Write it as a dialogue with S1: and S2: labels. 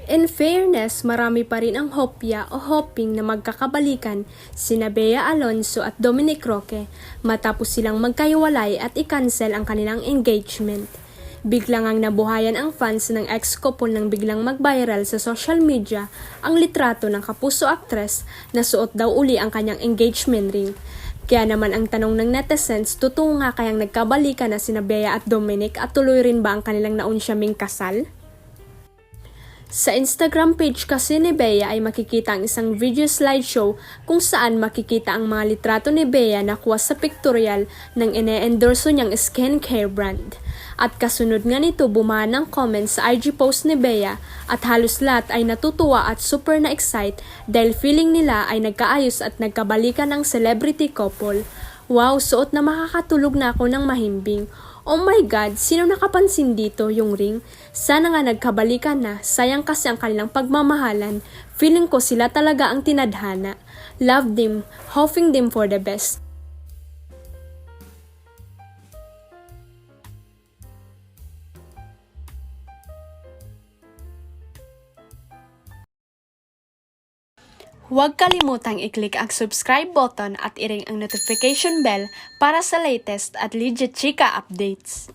S1: In fairness, marami pa rin ang hopya o hoping na magkakabalikan sina Bea Alonzo at Dominic Roque matapos silang magkahiwalay at i-cancel ang kanilang engagement. Biglang ang nabuhayan ang fans ng ex-couple nang biglang mag-viral sa social media ang litrato ng kapuso aktres na suot daw uli ang kanyang engagement ring. Kaya naman ang tanong ng netizens, totoo nga kayang nagkabalikan na sina Bea at Dominic at tuloy rin ba ang kanilang naunsyaming kasal? Sa Instagram page kasi ni Bea ay makikita ang isang video slideshow kung saan makikita ang mga litrato ni Bea na kuha sa pictorial ng ine-endorso niyang skincare brand. At kasunod nga nito bumahan ng comments sa IG post ni Bea at halos lahat ay natutuwa at super na-excite dahil feeling nila ay nagkaayos at nagkabalikan ng celebrity couple. Wow, suot na makakatulog na ako ng mahimbing. Oh my God, sino nakapansin dito yung ring? Sana nga nagkabalikan na, sayang kasi ang kanilang pagmamahalan. Feeling ko sila talaga ang tinadhana. Love them, hoping them for the best. Huwag kalimutang i-click ang subscribe button at i-ring ang notification bell para sa latest at legit chika updates.